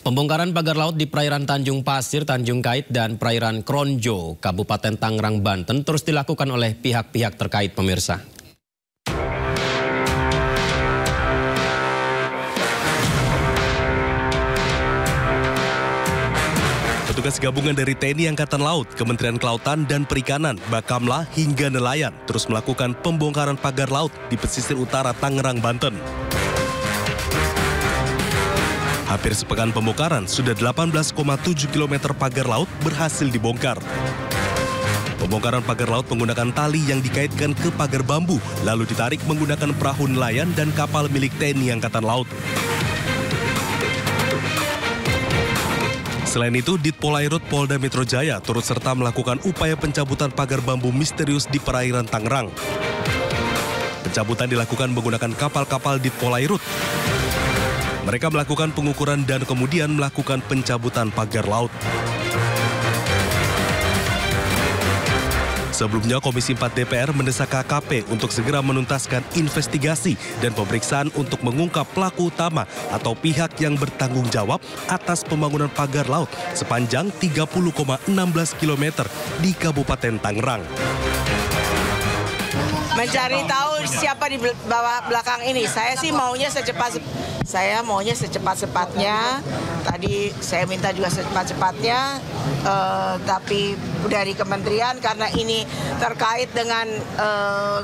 Pembongkaran pagar laut di perairan Tanjung Pasir, Tanjung Kait, dan perairan Kronjo, Kabupaten Tangerang, Banten terus dilakukan oleh pihak-pihak terkait, pemirsa. Petugas gabungan dari TNI Angkatan Laut, Kementerian Kelautan dan Perikanan, Bakamla hingga nelayan terus melakukan pembongkaran pagar laut di pesisir utara Tangerang, Banten. Hampir sepekan pembongkaran, sudah 18,7 km pagar laut berhasil dibongkar. Pembongkaran pagar laut menggunakan tali yang dikaitkan ke pagar bambu, lalu ditarik menggunakan perahu nelayan dan kapal milik TNI Angkatan Laut. Selain itu, Ditpolairut Polda Metro Jaya turut serta melakukan upaya pencabutan pagar bambu misterius di perairan Tangerang. Pencabutan dilakukan menggunakan kapal-kapal Ditpolairut. Mereka melakukan pengukuran dan kemudian melakukan pencabutan pagar laut. Sebelumnya, Komisi 4 DPR mendesak KKP untuk segera menuntaskan investigasi dan pemeriksaan untuk mengungkap pelaku utama atau pihak yang bertanggung jawab atas pembangunan pagar laut sepanjang 30,16 km di Kabupaten Tangerang. Mencari tahu siapa di bawah belakang ini. Saya sih maunya secepat-cepatnya. Tadi saya minta juga secepat-cepatnya, tapi dari kementerian karena ini terkait dengan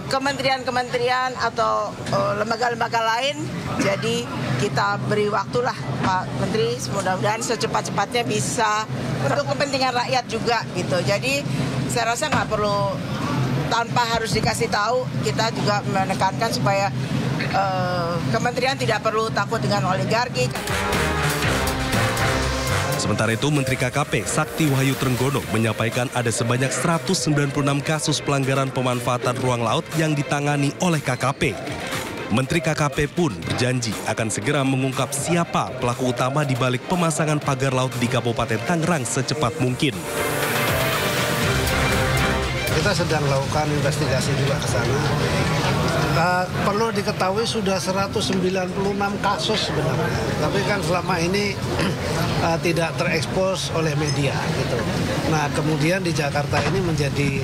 kementerian-kementerian atau lembaga-lembaga lain. Jadi kita beri waktulah Pak Menteri, mudah-mudahan secepat-cepatnya bisa untuk kepentingan rakyat juga gitu. Jadi saya rasa nggak perlu tanpa harus dikasih tahu, kita juga menekankan supaya kementerian tidak perlu takut dengan oligarki. Sementara itu, Menteri KKP Sakti Wahyu Trenggono menyampaikan ada sebanyak 196 kasus pelanggaran pemanfaatan ruang laut yang ditangani oleh KKP. Menteri KKP pun berjanji akan segera mengungkap siapa pelaku utama di balik pemasangan pagar laut di Kabupaten Tangerang secepat mungkin. Kita sedang melakukan investigasi juga ke sana. Perlu diketahui sudah 196 kasus sebenarnya. Tapi kan selama ini tidak terekspos oleh media gitu. Nah, kemudian di Jakarta ini menjadi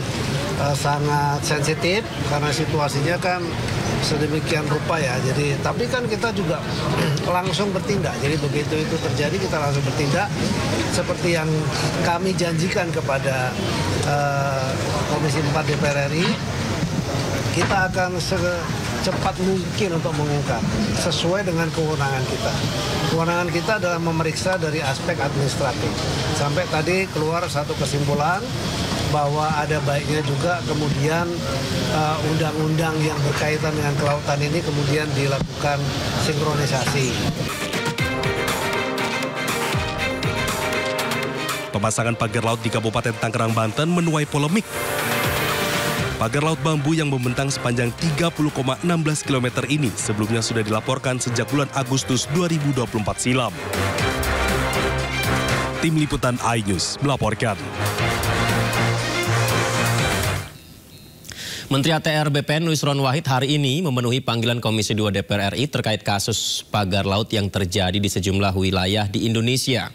sangat sensitif karena situasinya kan sedemikian rupa ya. Jadi, tapi kan kita juga langsung bertindak. Jadi begitu itu terjadi kita langsung bertindak seperti yang kami janjikan kepada Komisi 4 DPR RI. Kita akan secepat mungkin untuk mengungkap sesuai dengan kewenangan kita. Kewenangan kita adalah memeriksa dari aspek administratif. Sampai tadi keluar satu kesimpulan bahwa ada baiknya juga kemudian undang-undang yang berkaitan dengan kelautan ini kemudian dilakukan sinkronisasi. Pemasangan pagar laut di Kabupaten Tangerang, Banten menuai polemik. Pagar laut bambu yang membentang sepanjang 30,16 km ini sebelumnya sudah dilaporkan sejak bulan Agustus 2024 silam. Tim Liputan iNews melaporkan. Menteri ATR BPN Nusron Wahid hari ini memenuhi panggilan Komisi 2 DPR RI terkait kasus pagar laut yang terjadi di sejumlah wilayah di Indonesia.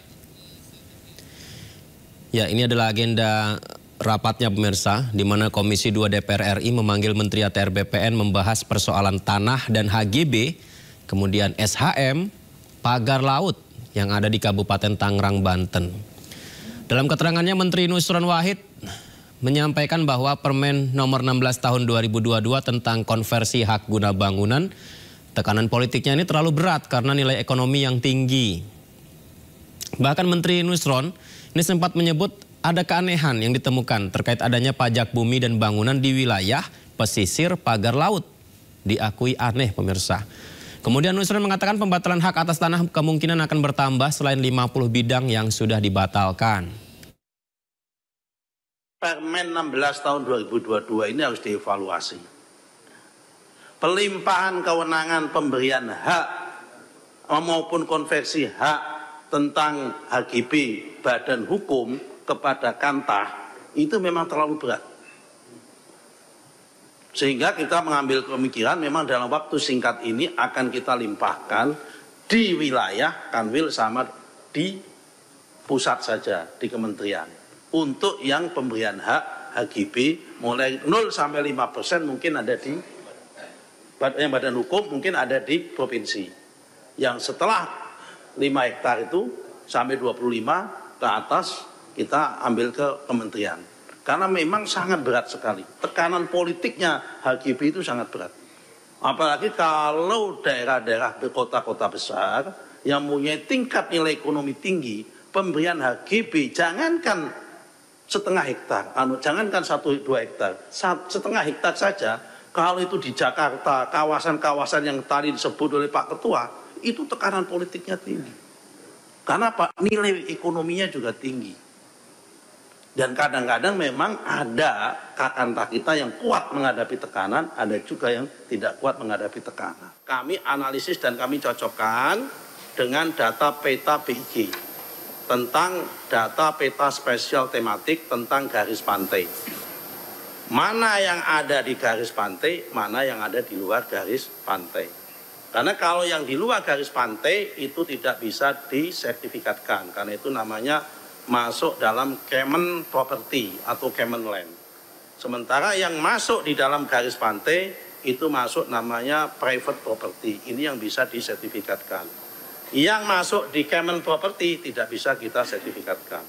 Ya, ini adalah agenda rapatnya pemirsa, di mana Komisi 2 DPR RI memanggil Menteri ATR BPN membahas persoalan tanah dan HGB, kemudian SHM, pagar laut yang ada di Kabupaten Tangerang, Banten. Dalam keterangannya, Menteri Nusron Wahid menyampaikan bahwa Permen nomor 16 tahun 2022 tentang konversi hak guna bangunan, tekanan politiknya ini terlalu berat karena nilai ekonomi yang tinggi. Bahkan Menteri Nusron ini sempat menyebut ada keanehan yang ditemukan terkait adanya pajak bumi dan bangunan di wilayah pesisir pagar laut. Diakui aneh pemirsa. Kemudian Nusron mengatakan pembatalan hak atas tanah kemungkinan akan bertambah selain 50 bidang yang sudah dibatalkan. Permen 16 tahun 2022 ini harus dievaluasi. Pelimpahan kewenangan pemberian hak maupun konversi hak tentang HGB badan hukum kepada Kantah itu memang terlalu berat. Sehingga kita mengambil pemikiran memang dalam waktu singkat ini akan kita limpahkan di wilayah Kanwil sama di pusat saja, di kementerian. Untuk yang pemberian hak HGB mulai 0 sampai 5% mungkin ada di badan hukum, mungkin ada di provinsi. Yang setelah 5 hektar itu sampai 25 ke atas kita ambil ke kementerian. Karena memang sangat berat sekali. Tekanan politiknya HGB itu sangat berat. Apalagi kalau daerah-daerah kota-kota besar yang mempunyai tingkat nilai ekonomi tinggi, pemberian HGB jangankan setengah hektar, jangankan 1-2 hektar, setengah hektar saja. Kalau itu di Jakarta, kawasan-kawasan yang tadi disebut oleh Pak Ketua, itu tekanan politiknya tinggi. Karena Pak, nilai ekonominya juga tinggi. Dan kadang-kadang memang ada kakanta kita yang kuat menghadapi tekanan, ada juga yang tidak kuat menghadapi tekanan. Kami analisis dan kami cocokkan dengan data peta BIG tentang data peta spesial tematik tentang garis pantai. Mana yang ada di garis pantai, mana yang ada di luar garis pantai. Karena kalau yang di luar garis pantai itu tidak bisa disertifikatkan, karena itu namanya masuk dalam Kemen Property atau Kemen Land. Sementara yang masuk di dalam garis pantai itu masuk namanya Private Property. Ini yang bisa disertifikatkan. Yang masuk di Kemen Property tidak bisa kita sertifikatkan.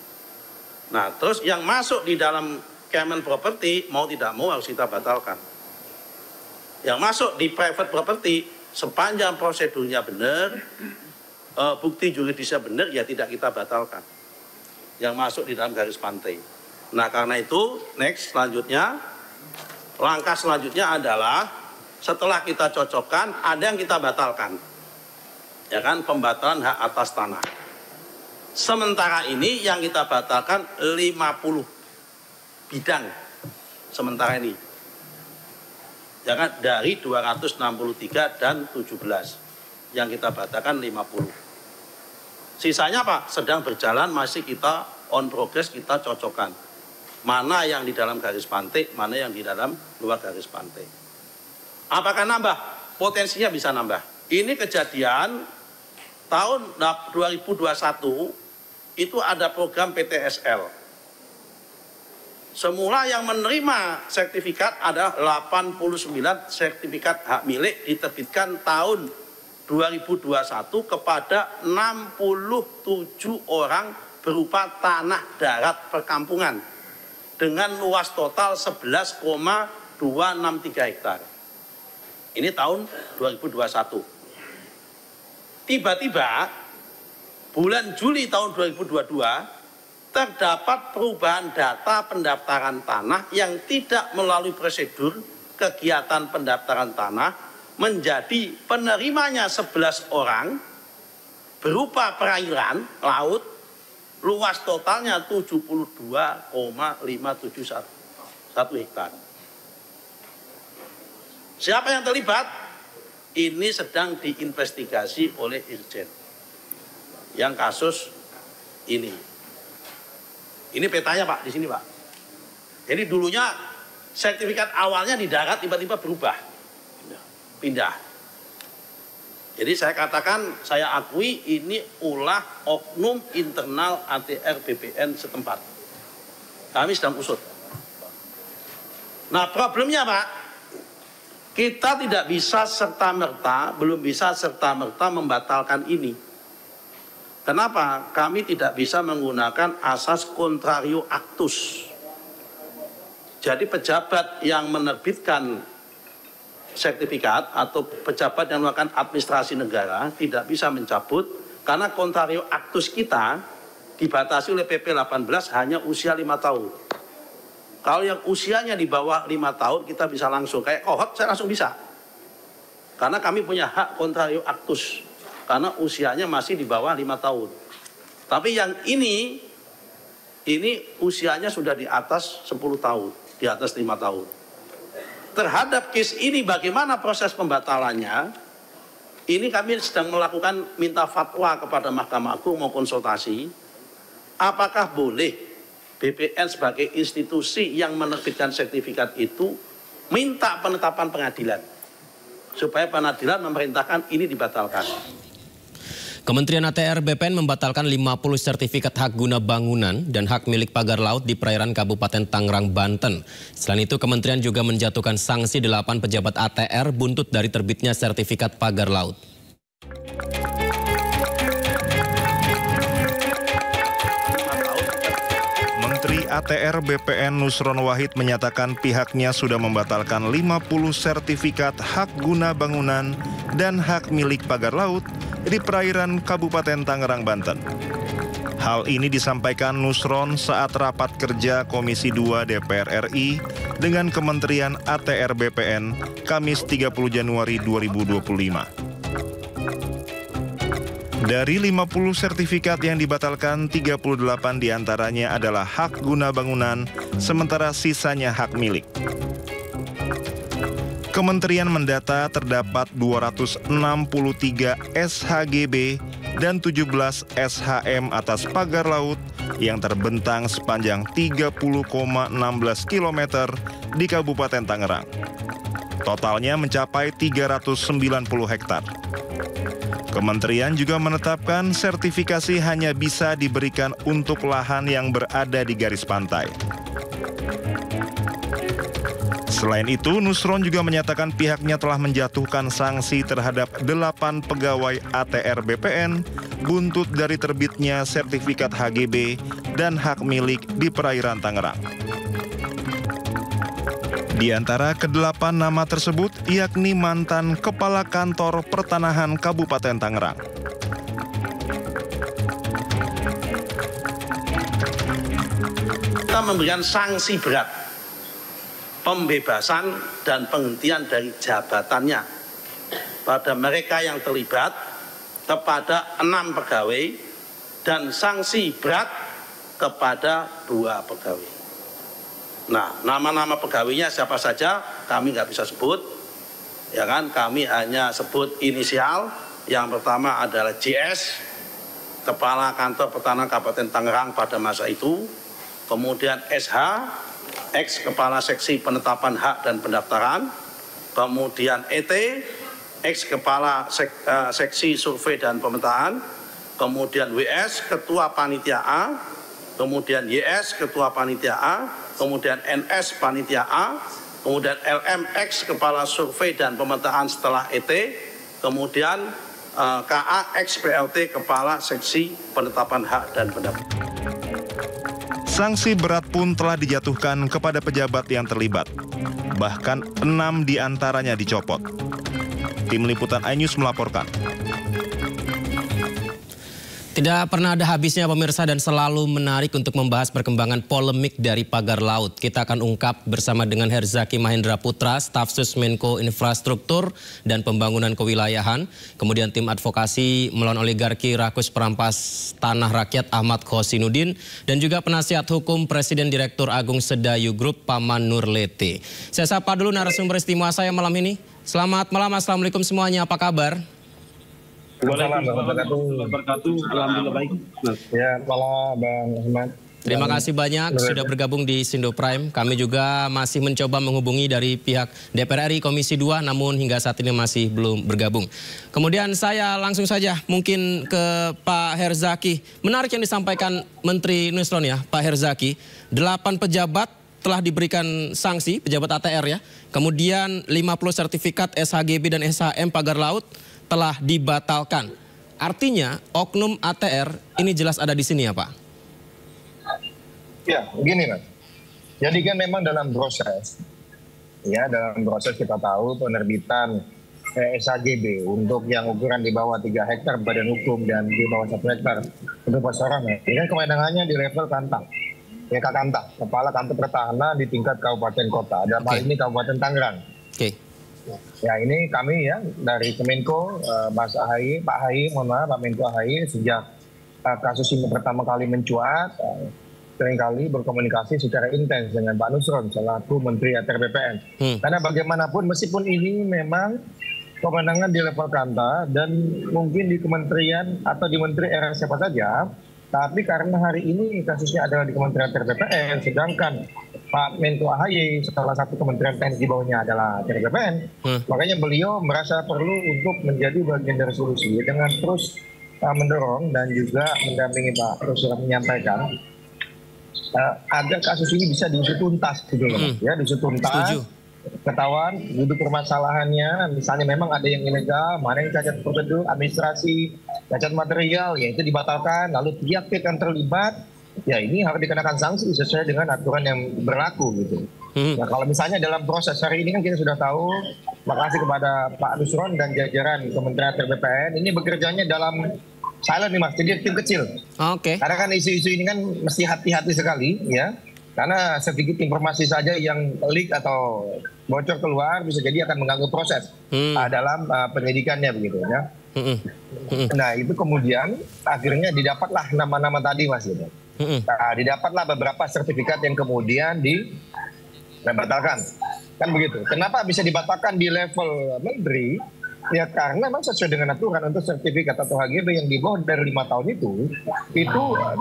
Nah, terus yang masuk di dalam Kemen Property mau tidak mau harus kita batalkan. Yang masuk di Private Property sepanjang prosedurnya benar, bukti juridisnya benar, ya tidak kita batalkan. Yang masuk di dalam garis pantai. Nah, karena itu next selanjutnya, langkah selanjutnya adalah setelah kita cocokkan, ada yang kita batalkan. Ya kan, pembatalan hak atas tanah. Sementara ini yang kita batalkan 50 bidang sementara ini. Ya kan, dari 263 dan 17. Yang kita batalkan 50. Sisanya Pak, sedang berjalan, masih kita on progress, kita cocokkan. Mana yang di dalam garis pantai, mana yang di dalam luar garis pantai. Apakah nambah? Potensinya bisa nambah. Ini kejadian tahun 2021, itu ada program PTSL. Semula yang menerima sertifikat adalah 89 sertifikat hak milik diterbitkan tahun 2021 kepada 67 orang berupa tanah darat perkampungan dengan luas total 11,263 hektar. Ini tahun 2021. Tiba-tiba bulan Juli tahun 2022 terdapat perubahan data pendaftaran tanah yang tidak melalui prosedur kegiatan pendaftaran tanah menjadi penerimanya 11 orang berupa perairan laut, luas totalnya 72,571 hektar. Siapa yang terlibat? Ini sedang diinvestigasi oleh Irjen. Yang kasus ini. Ini petanya Pak, di sini Pak. Jadi dulunya sertifikat awalnya di darat tiba-tiba berubah. Pindah. Jadi saya katakan, saya akui ini ulah oknum internal ATR BPN setempat. Kami sedang usut. Nah, problemnya Pak, kita tidak bisa serta-merta, belum bisa serta-merta membatalkan ini. Kenapa? Kami tidak bisa menggunakan asas contrario actus. Jadi pejabat yang menerbitkan sertifikat atau pejabat yang melakukan administrasi negara tidak bisa mencabut karena contrario actus kita dibatasi oleh PP 18 hanya usia 5 tahun. Kalau yang usianya di bawah 5 tahun kita bisa langsung, kayak kohort saya langsung bisa. Karena kami punya hak contrario actus karena usianya masih di bawah 5 tahun. Tapi yang ini usianya sudah di atas 10 tahun, di atas 5 tahun. Terhadap case ini bagaimana proses pembatalannya? Ini kami sedang melakukan minta fatwa kepada Mahkamah Agung mau konsultasi. Apakah boleh BPN sebagai institusi yang menerbitkan sertifikat itu minta penetapan pengadilan supaya pengadilan memerintahkan ini dibatalkan. Kementerian ATR BPN membatalkan 50 sertifikat hak guna bangunan dan hak milik pagar laut di perairan Kabupaten Tangerang, Banten. Selain itu, kementerian juga menjatuhkan sanksi 8 pejabat ATR buntut dari terbitnya sertifikat pagar laut. Menteri ATR BPN Nusron Wahid menyatakan pihaknya sudah membatalkan 50 sertifikat hak guna bangunan dan hak milik pagar laut di perairan Kabupaten Tangerang, Banten. Hal ini disampaikan Nusron saat rapat kerja Komisi 2 DPR RI dengan Kementerian ATR BPN Kamis 30 Januari 2025. Dari 50 sertifikat yang dibatalkan, 38 diantaranya adalah hak guna bangunan, sementara sisanya hak milik. Kementerian mendata terdapat 263 SHGB dan 17 SHM atas pagar laut yang terbentang sepanjang 30,16 km di Kabupaten Tangerang. Totalnya mencapai 390 hektar. Kementerian juga menetapkan sertifikasi hanya bisa diberikan untuk lahan yang berada di garis pantai. Selain itu, Nusron juga menyatakan pihaknya telah menjatuhkan sanksi terhadap 8 pegawai ATR BPN buntut dari terbitnya sertifikat HGB dan hak milik di perairan Tangerang. Di antara ke-8 nama tersebut yakni mantan Kepala Kantor Pertanahan Kabupaten Tangerang. Kita memberikan sanksi berat, pembebasan dan penghentian dari jabatannya pada mereka yang terlibat kepada 6 pegawai dan sanksi berat kepada 2 pegawai. Nah, nama-nama pegawainya siapa saja kami nggak bisa sebut, ya kan? Kami hanya sebut inisial. Yang pertama adalah JS, Kepala Kantor Pertanahan Kabupaten Tangerang pada masa itu. Kemudian SH, ex Kepala Seksi Penetapan Hak dan Pendaftaran. Kemudian ET, ex Kepala Seksi Survei dan Pemetaan. Kemudian WS, Ketua Panitia A. Kemudian YS, Ketua Panitia A. Kemudian NS Panitia A, kemudian LMX Kepala Survei dan Pemetaan setelah ET, kemudian KA XPLT Kepala Seksi Penetapan Hak dan Pendaftaran. Sanksi berat pun telah dijatuhkan kepada pejabat yang terlibat. Bahkan 6 diantaranya dicopot. Tim Liputan iNews melaporkan. Tidak pernah ada habisnya pemirsa dan selalu menarik untuk membahas perkembangan polemik dari pagar laut. Kita akan ungkap bersama dengan Herzaki Mahendra Putra, Staf Sus Menko Infrastruktur dan Pembangunan Kewilayahan. Kemudian tim advokasi melawan oligarki rakus perampas tanah rakyat Ahmad Khosinuddin. Dan juga penasihat hukum Presiden Direktur Agung Sedayu Group Paman Nurlete. Saya sapa dulu narasumber istimewa saya malam ini. Selamat malam, Assalamualaikum semuanya, apa kabar? Waalaikumsalam warahmatullahi wabarakatuh. Alhamdulillah baik. Ya, malam Bang Ahmad. Terima kasih banyak sudah bergabung di Sindo Prime. Kami juga masih mencoba menghubungi dari pihak DPR RI Komisi 2, namun hingga saat ini masih belum bergabung. Kemudian saya langsung saja mungkin ke Pak Herzaki. Menarik yang disampaikan Menteri Nusron ya, Pak Herzaki. 8 pejabat telah diberikan sanksi, pejabat ATR ya. Kemudian 50 sertifikat SHGB dan SHM pagar laut telah dibatalkan. Artinya oknum ATR ini jelas ada di sini ya Pak? Ya, begini Mas. Jadi kan memang dalam proses, ya dalam proses kita tahu penerbitan SHGB untuk yang ukuran di bawah 3 hektar badan hukum dan di bawah 1 hektar untuk perseorangan. Ini kan kewenangannya di level Kantang. Ya Kakanta, Kepala Kantor Pertahanan di tingkat kabupaten kota. Dalam hal ini Kabupaten Tangerang. Ya ini kami ya dari Kemenko, Mas AHY, Pak AHY, mohon maaf Pak Menko AHY sejak kasus ini pertama kali mencuat, seringkali berkomunikasi secara intens dengan Pak Nusron selaku Menteri ATR BPN. Karena bagaimanapun meskipun ini memang kewenangan di level Kanta dan mungkin di kementerian atau di menteri era siapa saja, tapi karena hari ini kasusnya adalah di Kementerian ATR BPN, sedangkan Pak Menko AHY salah satu kementerian teknis di bawahnya adalah ATR BPN, makanya beliau merasa perlu untuk menjadi bagian dari solusi dengan terus mendorong dan juga mendampingi Pak Nusron menyampaikan agar kasus ini bisa diusut tuntas gitu loh, ya, diusut tuntas. Setuju. Ketahuan duduk permasalahannya, misalnya memang ada yang ilegal, mana yang cacat prosedur, administrasi, cacat material, ya itu dibatalkan. Lalu pihak-pihak yang terlibat, ya ini harus dikenakan sanksi sesuai dengan aturan yang berlaku gitu. Nah kalau misalnya dalam proses hari ini kan kita sudah tahu, makasih kepada Pak Nusron dan jajaran Kementerian BPN, ini bekerjanya dalam silent nih Mas, jadi tim kecil. Oke. Karena kan isu-isu ini kan mesti hati-hati sekali ya. Karena sedikit informasi saja yang leak atau bocor keluar bisa jadi akan mengganggu proses dalam penyidikannya begitu ya. Nah itu kemudian akhirnya didapatlah nama-nama tadi Mas gitu. Nah, didapatlah beberapa sertifikat yang kemudian dibatalkan. Kan begitu. Kenapa bisa dibatalkan di level menteri? Ya karena memang sesuai dengan aturan untuk sertifikat atau HGB yang di bawah dari 5 tahun itu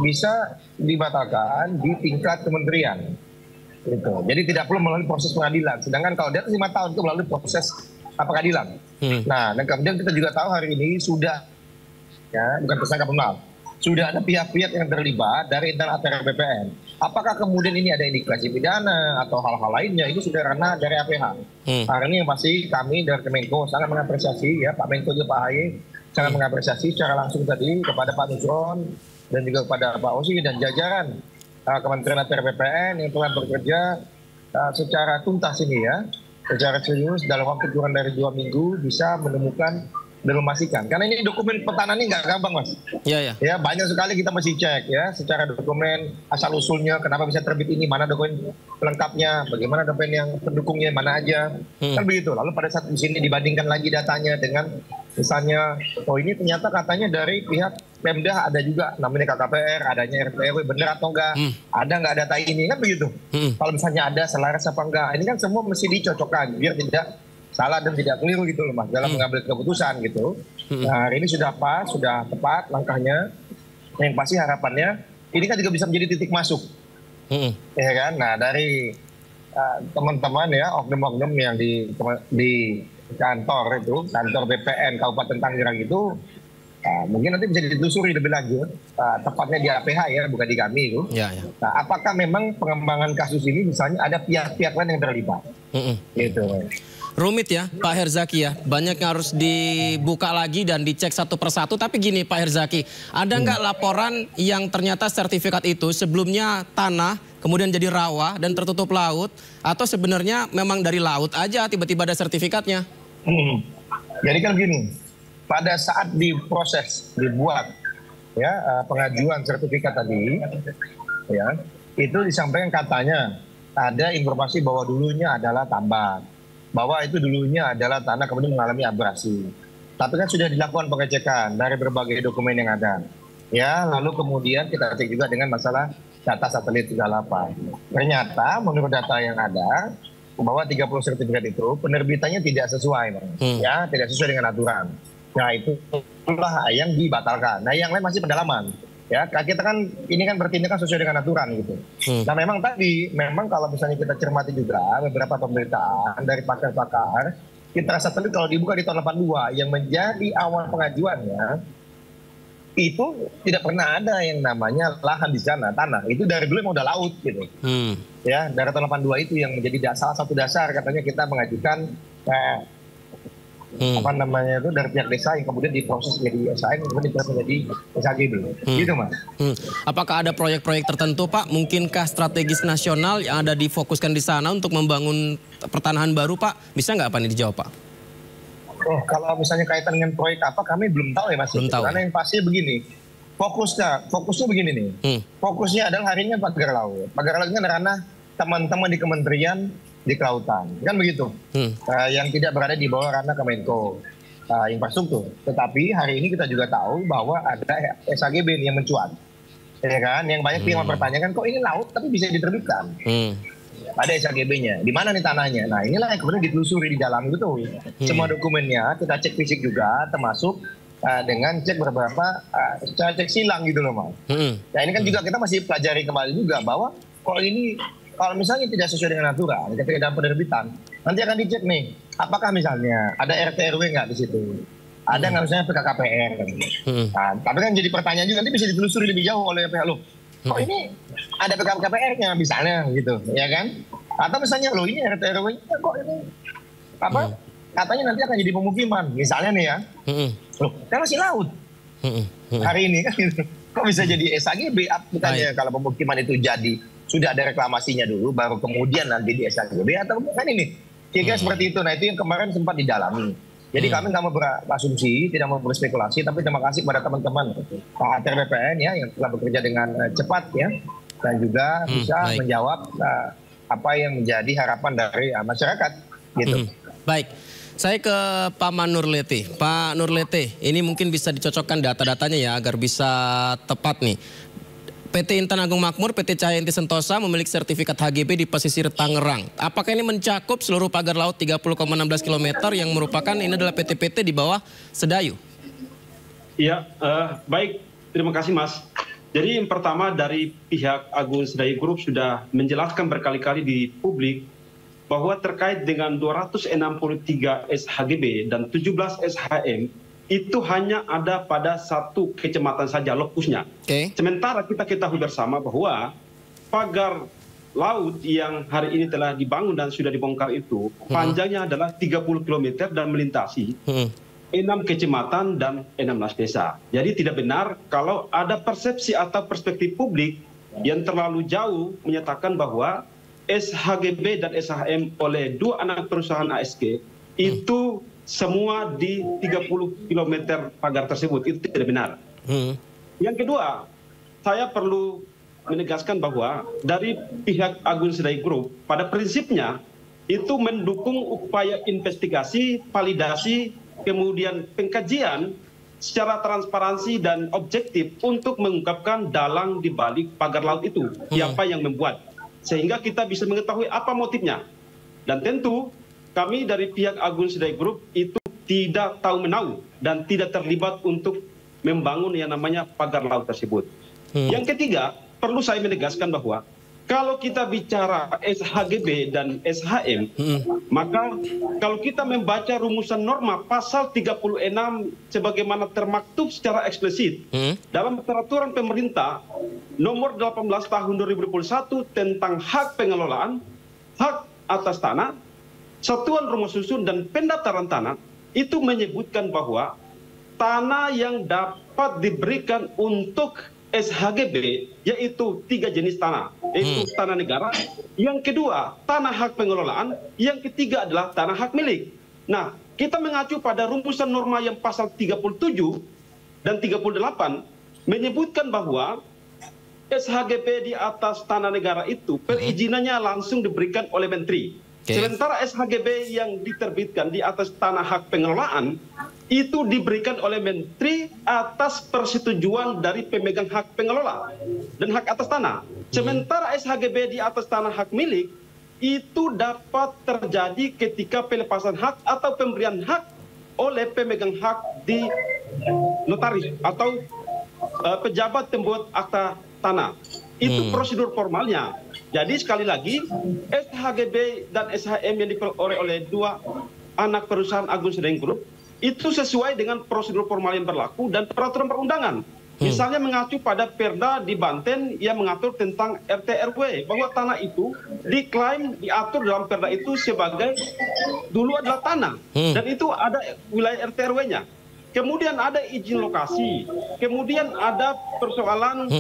bisa dibatalkan di tingkat kementerian. Gitu. Jadi tidak perlu melalui proses pengadilan. Sedangkan kalau di atas 5 tahun itu melalui proses pengadilan. Nah, dan kemudian kita juga tahu hari ini sudah, ya bukan tersangka penal, sudah ada pihak-pihak yang terlibat dari internal ATR BPN. Apakah kemudian ini ada indikasi pidana atau hal-hal lainnya, itu sudah ranah dari APH. Hari ini yang pasti kami dari Kemenko sangat mengapresiasi, ya Pak Menko juga Pak Ahy sangat mengapresiasi secara langsung tadi kepada Pak Nusron dan juga kepada Pak Osi dan jajaran Kementerian ATR BPN yang telah bekerja secara tuntas ini ya, secara serius dalam waktu kurang dari 2 minggu bisa menemukan dan memastikan. Karena ini dokumen petanan ini nggak gampang Mas. Iya. Ya banyak sekali kita mesti cek ya secara dokumen asal usulnya, kenapa bisa terbit ini, mana dokumen pelengkapnya, bagaimana dokumen yang pendukungnya, mana aja. Kan begitu. Lalu pada saat di sini dibandingkan lagi datanya dengan misalnya, oh ini ternyata katanya dari pihak Pemda ada juga namanya KKPR, adanya RT/RW, benar atau enggak? Ada nggak data ini? Kan begitu. Kalau misalnya ada selaras apa enggak? Ini kan semua mesti dicocokkan biar tidak salah dan tidak keliru gitu loh Mas dalam mengambil keputusan gitu. Nah hari ini sudah pas, sudah tepat langkahnya. Yang pasti harapannya ini kan juga bisa menjadi titik masuk, ya kan? Nah dari teman-teman ya oknum-oknum yang di kantor itu, kantor BPN Kabupaten Tangerang itu, mungkin nanti bisa ditelusuri lebih lanjut, tepatnya di APH ya, bukan di kami itu. Nah apakah memang pengembangan kasus ini misalnya ada pihak-pihak lain yang terlibat? Gitu. Rumit ya Pak Herzaki ya, banyak yang harus dibuka lagi dan dicek satu persatu. Tapi gini Pak Herzaki, ada nggak laporan yang ternyata sertifikat itu sebelumnya tanah, kemudian jadi rawa dan tertutup laut, atau sebenarnya memang dari laut aja tiba-tiba ada sertifikatnya? Jadi kan begini, pada saat diproses, dibuat ya pengajuan sertifikat tadi, ya itu disampaikan katanya ada informasi bahwa dulunya adalah tambak, bahwa itu dulunya adalah tanah kemudian mengalami abrasi. Tapi kan sudah dilakukan pengecekan dari berbagai dokumen yang ada. Ya, lalu kemudian kita cek juga dengan masalah data satelit segala apa. Ternyata menurut data yang ada bahwa 30 sertifikat itu penerbitannya tidak sesuai, ya, tidak sesuai dengan aturan. Nah, itulah yang dibatalkan. Nah, yang lain masih pendalaman. Ya, kita kan ini kan bertindak sesuai dengan aturan gitu. Nah memang tadi, memang kalau misalnya kita cermati juga beberapa pemberitaan dari pakar-pakar, kita satelit kalau dibuka di tahun 82 yang menjadi awal pengajuannya, itu tidak pernah ada yang namanya lahan di sana, tanah. Itu dari dulu emang udah laut gitu. Ya, dari tahun 82 itu yang menjadi salah satu dasar katanya kita mengajukan apa namanya itu dari pihak desa yang kemudian diproses jadi SAN, kemudian diproses jadi SHGB. Gitu Mas. Apakah ada proyek-proyek tertentu Pak, mungkinkah strategis nasional yang ada difokuskan di sana untuk membangun pertanahan baru Pak? Bisa nggak Pak ini dijawab Pak? Oh kalau misalnya kaitan dengan proyek apa kami belum tahu ya Mas. Belum tahu. Karena yang pasti begini, fokusnya begini nih. Fokusnya adalah hari ini pagar laut. Pagar laut ini ranah teman-teman di kementerian di kelautan, kan begitu, yang tidak berada di bawah ranah Kemenko infrastruktur. Tetapi hari ini kita juga tahu bahwa ada SHGB yang mencuat, ya kan? Yang banyak yang mempertanyakan kok ini laut tapi bisa diterbitkan. Ada SHGB-nya, di mana nih tanahnya? Nah inilah yang kemudian ditelusuri di dalam gitu. Semua dokumennya kita cek fisik juga, termasuk dengan cek beberapa cek silang gitu loh Mas. Nah ini kan juga kita masih pelajari kembali juga bahwa kalau misalnya tidak sesuai dengan aturan, ketika dalam penerbitan, nanti akan dicek nih, apakah misalnya ada RT/RW nggak di situ, Ada nggak misalnya PKKPR? Nah, tapi kan jadi pertanyaan juga, nanti bisa ditelusuri lebih jauh oleh pihak lo. Kok ini ada PKKPR-nya misalnya gitu, ya kan? Atau misalnya lo ini RT RW-nya kok ini apa? Katanya nanti akan jadi pemukiman, misalnya nih ya. Loh, kan masih laut. Hari ini kan gitu. Kok bisa jadi SHGB? Bukannya kalau pemukiman itu jadi sudah ada reklamasinya dulu, baru kemudian nanti di SHGB, atau kan ini? Kira-kira seperti itu. Nah, itu yang kemarin sempat didalami. Jadi kami nggak mau berasumsi, tidak mau berspekulasi, tapi terima kasih kepada teman-teman Pak ATR BPN ya yang telah bekerja dengan cepat ya, dan juga bisa menjawab apa yang menjadi harapan dari masyarakat gitu. Baik, saya ke Pak Nurlete. Pak Nurlete, ini mungkin bisa dicocokkan data-datanya ya agar bisa tepat nih. PT Intan Agung Makmur, PT Cahaya Inti Sentosa memiliki sertifikat HGB di pesisir Tangerang. Apakah ini mencakup seluruh pagar laut 30,16 km yang merupakan ini adalah PT-PT di bawah Sedayu? Iya, baik. Terima kasih Mas. Jadi yang pertama dari pihak Agung Sedayu Group sudah menjelaskan berkali-kali di publik bahwa terkait dengan 263 SHGB dan 17 SHM, itu hanya ada pada satu kecamatan saja lokusnya. Sementara kita ketahui bersama bahwa pagar laut yang hari ini telah dibangun dan sudah dibongkar itu panjangnya adalah 30 km dan melintasi 6 kecamatan dan 16 desa. Jadi tidak benar kalau ada persepsi atau perspektif publik yang terlalu jauh menyatakan bahwa SHGB dan SHM oleh 2 anak perusahaan ASG itu semua di 30 km pagar tersebut. Itu tidak benar. Yang kedua, saya perlu menegaskan bahwa dari pihak Agung Sedayu Group pada prinsipnya itu mendukung upaya investigasi, validasi, kemudian pengkajian secara transparansi dan objektif untuk mengungkapkan dalang di balik pagar laut itu. Siapa yang membuat. Sehingga kita bisa mengetahui apa motifnya. Dan tentu kami dari pihak Agung Sedayu Group itu tidak tahu menahu dan tidak terlibat untuk membangun yang namanya pagar laut tersebut. Yang ketiga, perlu saya menegaskan bahwa kalau kita bicara SHGB dan SHM, maka kalau kita membaca rumusan norma pasal 36 sebagaimana termaktub secara eksplisit dalam peraturan pemerintah nomor 18 tahun 2021 tentang hak pengelolaan, hak atas tanah, satuan rumah susun dan pendaftaran tanah, itu menyebutkan bahwa tanah yang dapat diberikan untuk SHGB yaitu 3 jenis tanah, yaitu tanah negara, yang kedua tanah hak pengelolaan, yang ketiga adalah tanah hak milik. Nah, kita mengacu pada rumusan norma yang pasal 37 dan 38 menyebutkan bahwa SHGB di atas tanah negara itu perizinannya langsung diberikan oleh Menteri. Sementara SHGB yang diterbitkan di atas tanah hak pengelolaan itu diberikan oleh Menteri atas persetujuan dari pemegang hak pengelola dan hak atas tanah. Sementara SHGB di atas tanah hak milik itu dapat terjadi ketika pelepasan hak atau pemberian hak oleh pemegang hak di notaris atau pejabat pembuat akta tanah. Itu prosedur formalnya. Jadi sekali lagi, SHGB dan SHM yang diperoleh oleh 2 anak perusahaan Agung Sedayu Group itu sesuai dengan prosedur formal yang berlaku dan peraturan perundangan. Misalnya mengacu pada Perda di Banten yang mengatur tentang RT RW, bahwa tanah itu diklaim diatur dalam Perda itu sebagai dulu adalah tanah dan itu ada wilayah RT RW-nya. Kemudian ada izin lokasi, kemudian ada persoalan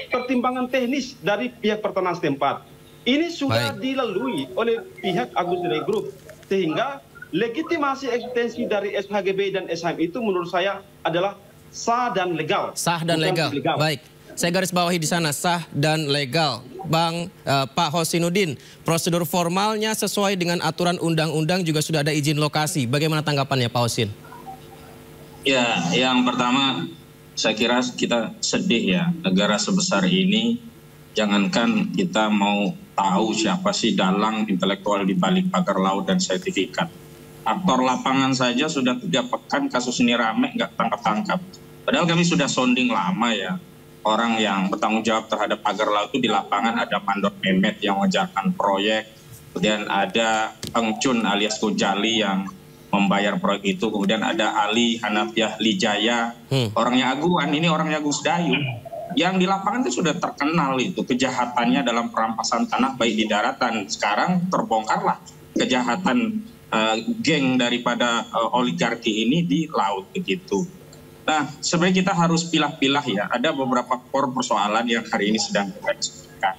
pertimbangan teknis dari pihak pertanahan setempat. Ini sudah dilalui oleh pihak Agung Sedayu Group, sehingga legitimasi eksistensi dari SHGB dan SHM itu menurut saya adalah sah dan legal. Sah dan legal. Baik, saya garis bawahi di sana, sah dan legal. Pak Hosinuddin, prosedur formalnya sesuai dengan aturan undang-undang juga sudah ada izin lokasi. Bagaimana tanggapannya Pak Hosin? Ya, yang pertama saya kira kita sedih ya, negara sebesar ini jangankan kita mau tahu siapa sih dalang intelektual di balik pagar laut dan sertifikat. Aktor lapangan saja sudah 3 pekan kasus ini rame nggak tangkap-tangkap. Padahal kami sudah sounding lama ya, orang yang bertanggung jawab terhadap pagar laut itu di lapangan ada Mandor Mehmet yang mengerjakan proyek, kemudian ada Engcun alias Gojali yang membayar proyek itu. Kemudian ada Ali Hanafiah Lijaya, orangnya Aguan, ini orangnya Agung Sedayu. Yang di lapangan itu sudah terkenal itu kejahatannya dalam perampasan tanah baik di daratan. Sekarang terbongkarlah kejahatan geng daripada oligarki ini di laut begitu. Nah, sebenarnya kita harus pilah-pilah ya. Ada beberapa persoalan yang hari ini sedang kita diskusikan.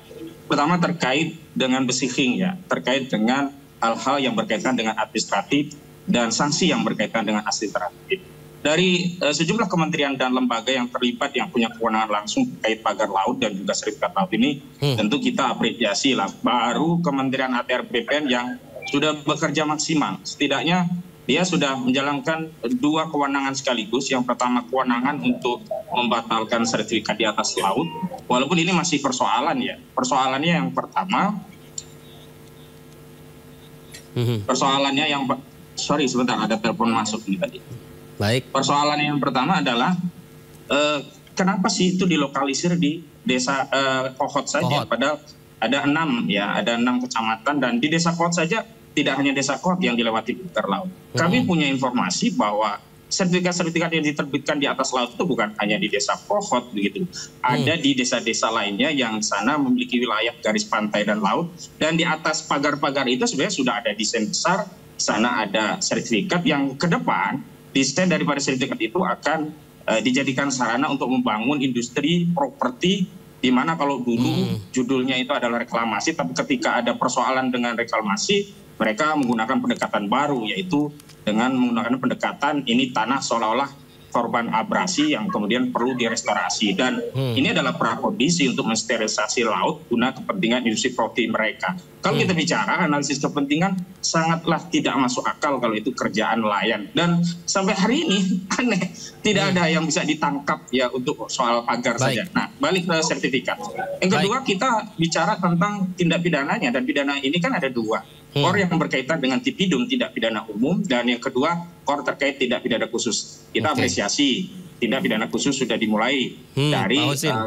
Pertama terkait dengan besiking ya, terkait dengan hal-hal yang berkaitan dengan administratif dan sanksi yang berkaitan dengan administratif. Dari sejumlah kementerian dan lembaga yang terlibat yang punya kewenangan langsung terkait pagar laut dan juga sertifikat laut ini, tentu kita apresiasi lah. Baru Kementerian ATR BPN yang sudah bekerja maksimal. Setidaknya dia sudah menjalankan 2 kewenangan sekaligus. Yang pertama kewenangan untuk membatalkan sertifikat di atas laut. Walaupun ini masih persoalan ya. Persoalannya yang pertama, persoalannya yang sorry sebentar ada telepon masuk ini tadi. Baik. Persoalan yang pertama adalah kenapa sih itu dilokalisir di desa Kohot saja, padahal ada 6 ya, ada 6 kecamatan dan di desa Kohot saja tidak hanya desa Kohot yang dilewati pagar laut. Kami punya informasi bahwa sertifikat-sertifikat yang diterbitkan di atas laut itu bukan hanya di desa Kohot begitu. Ada di desa-desa lainnya yang sana memiliki wilayah garis pantai dan laut, dan di atas pagar-pagar itu sebenarnya sudah ada desain besar. Sana ada sertifikat yang ke depan desain daripada sertifikat itu akan dijadikan sarana untuk membangun industri properti, di mana kalau dulu judulnya itu adalah reklamasi, tapi ketika ada persoalan dengan reklamasi, mereka menggunakan pendekatan baru, yaitu dengan menggunakan pendekatan ini tanah seolah-olah korban abrasi yang kemudian perlu direstorasi. Dan ini adalah prakondisi untuk mensterilisasi laut guna kepentingan industri properti mereka. Kalau kita bicara analisis kepentingan, sangatlah tidak masuk akal kalau itu kerjaan nelayan. Dan sampai hari ini aneh, tidak ada yang bisa ditangkap ya untuk soal pagar saja. Nah, balik ke sertifikat. Yang kedua, kita bicara tentang tindak pidananya, dan pidana ini kan ada 2. Kor yang berkaitan dengan tipidum, tindak pidana umum, dan yang kedua kor terkait tindak pidana khusus. Kita apresiasi tindak pidana khusus sudah dimulai dari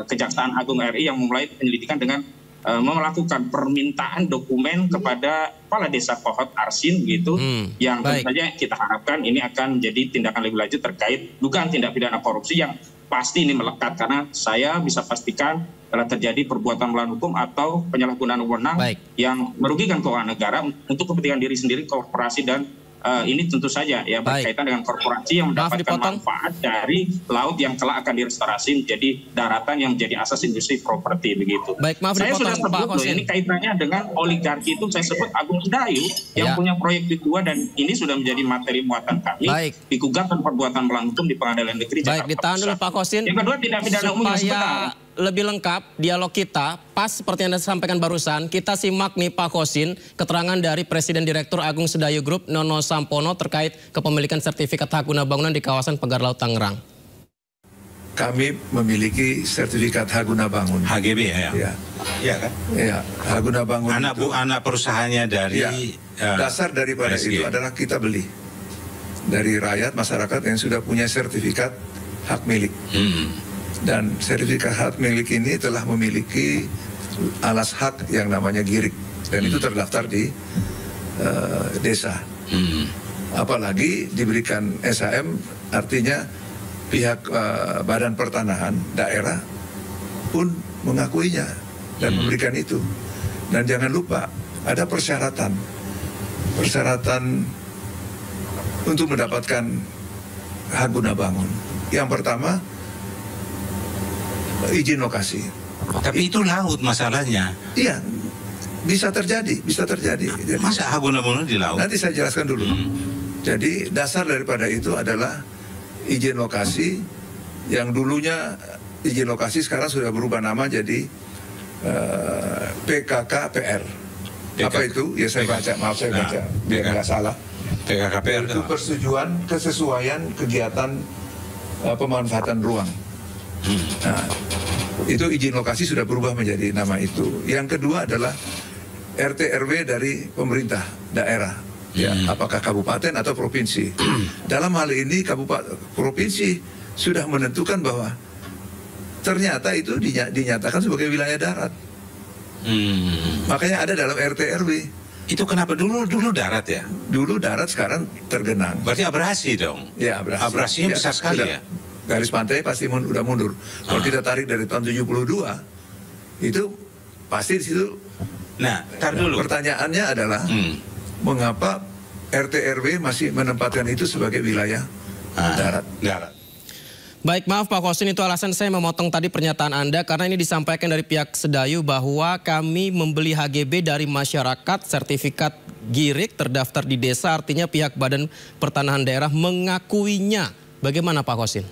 Kejaksaan Agung RI yang memulai penyelidikan dengan melakukan permintaan dokumen kepada Kepala Desa Kohot Arsin gitu, yang tentu saja kita harapkan ini akan menjadi tindakan lebih lanjut terkait dugaan tindak pidana korupsi yang pasti ini melekat, karena saya bisa pastikan telah terjadi perbuatan melawan hukum atau penyalahgunaan wewenang yang merugikan keuangan negara untuk kepentingan diri sendiri, korporasi, dan ini tentu saja ya berkaitan dengan korporasi yang mendapatkan manfaat dari laut yang kelak akan direstorasi menjadi daratan yang menjadi asas industri properti begitu. Saya sudah sebut ini kaitannya dengan oligarki itu, saya sebut Agung Sedayu yang punya proyek di 2, dan ini sudah menjadi materi muatan kami digugatan perbuatan melawan hukum di Pengadilan Negeri Jakarta Pusat. Ditahan dulu Pak Kosin. Yang kedua tindak pidana umum yang lebih lengkap dialog kita, pas seperti yang Anda sampaikan barusan, kita simak nih Pak Kosin, keterangan dari Presiden Direktur Agung Sedayu Group Nono Sampono terkait kepemilikan sertifikat hak guna bangunan di kawasan pagar laut Tangerang. Kami memiliki sertifikat hak guna bangun. HGB ya? Iya kan? Iya, hak guna bangun. Anak perusahaannya dari dasar daripada itu adalah kita beli dari rakyat masyarakat yang sudah punya sertifikat hak milik. Dan sertifikat hak milik ini telah memiliki alas hak yang namanya girik, dan itu terdaftar di desa. Apalagi diberikan SHM, artinya pihak Badan Pertanahan daerah pun mengakuinya dan memberikan itu. Dan jangan lupa ada persyaratan untuk mendapatkan hak guna bangun. Yang pertama, izin lokasi. Tapi itu laut masalahnya. Iya, bisa terjadi. Jadi, masa hak guna bangunan di laut? Nanti saya jelaskan dulu. Jadi dasar daripada itu adalah izin lokasi, yang dulunya izin lokasi sekarang sudah berubah nama jadi PKKPR. Apa itu? Ya saya baca, maaf saya baca, biar nggak salah. PKKPR itu persetujuan kesesuaian kegiatan pemanfaatan ruang. Nah, itu izin lokasi sudah berubah menjadi nama itu. Yang kedua adalah RT RW dari pemerintah daerah, ya, apakah kabupaten atau provinsi. Dalam hal ini provinsi sudah menentukan bahwa ternyata itu dinyatakan sebagai wilayah darat. Makanya ada dalam RT RW. Itu kenapa dulu darat ya? Dulu darat, sekarang tergenang. Berarti abrasi dong? Ya, abrasi. Abrasinya besar sekali ya? Garis pantai pasti udah mundur. Kalau kita tarik dari tahun 72, itu pasti di situ. Nah, tar dulu. Pertanyaannya adalah, mengapa RT RW masih menempatkan itu sebagai wilayah darat? Baik, maaf Pak Kosin, itu alasan saya memotong tadi pernyataan Anda karena ini disampaikan dari pihak Sedayu bahwa kami membeli HGB dari masyarakat, sertifikat GIRIK terdaftar di desa, artinya pihak Badan Pertanahan Daerah mengakuinya. Bagaimana Pak Kosin?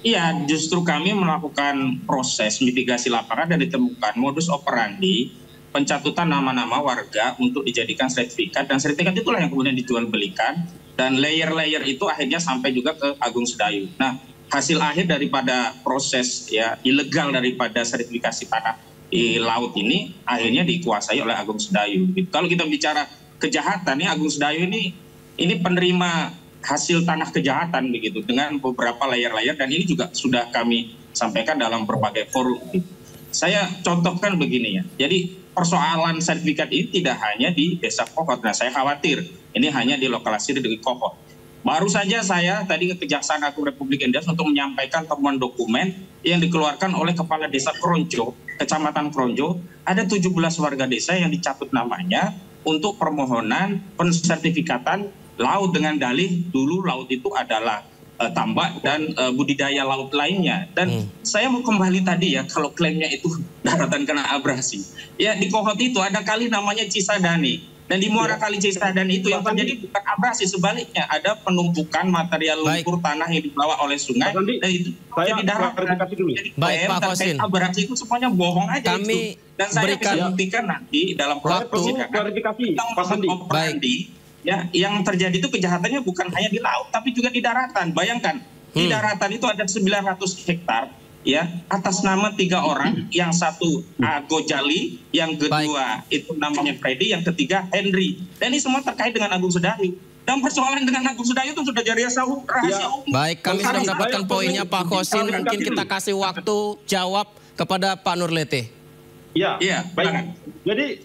Iya, justru kami melakukan proses mitigasi lapangan dan ditemukan modus operandi pencatutan nama-nama warga untuk dijadikan sertifikat, dan sertifikat itulah yang kemudian dijual belikan, dan layer-layer itu akhirnya sampai juga ke Agung Sedayu. Nah, hasil akhir daripada proses ya ilegal daripada sertifikasi tanah di laut ini akhirnya dikuasai oleh Agung Sedayu. Kalau kita bicara kejahatan, ya Agung Sedayu ini penerima hasil tanah kejahatan begitu dengan beberapa layer-layer, dan ini juga sudah kami sampaikan dalam berbagai forum. Saya contohkan begini ya. Jadi persoalan sertifikat ini tidak hanya di Desa Kohot. Nah, saya khawatir ini hanya dilokalisir di Kohot. Baru saja saya tadi ke Kejaksaan Agung Republik Indonesia untuk menyampaikan temuan dokumen yang dikeluarkan oleh Kepala Desa Kronjo, Kecamatan Kronjo. Ada 17 warga desa yang dicatut namanya untuk permohonan pensertifikatan laut dengan dalih dulu laut itu adalah tambak dan budidaya laut lainnya. Dan saya mau kembali tadi ya, kalau klaimnya itu daratan kena abrasi. Ya di Kohot itu ada kali namanya Cisadani. Dan di Muara Kali Cisadani itu yang terjadi bukan abrasi, sebaliknya ada penumpukan material lumpur tanah yang dibawa oleh sungai, dan itu jadi daratan. Jadi baik Pak Kosin, abrasi itu semuanya bohong aja itu. Dan saya bisa buktikan nanti dalam proses persidangan ya, yang terjadi itu kejahatannya bukan hanya di laut tapi juga di daratan. Bayangkan di daratan itu ada 900 hektar ya, atas nama 3 orang, yang satu Gojali, yang kedua itu namanya Freddy, yang ketiga Henry. Dan ini semua terkait dengan Agung Sedayu. Dan persoalan dengan Agung Sedayu itu sudah jadi rahasia umum. Baik, kami sudah mendapatkan poinnya Pak Kosin. Mungkin kita kasih waktu jawab kepada Pak Nurlete. Ya, baik. Jadi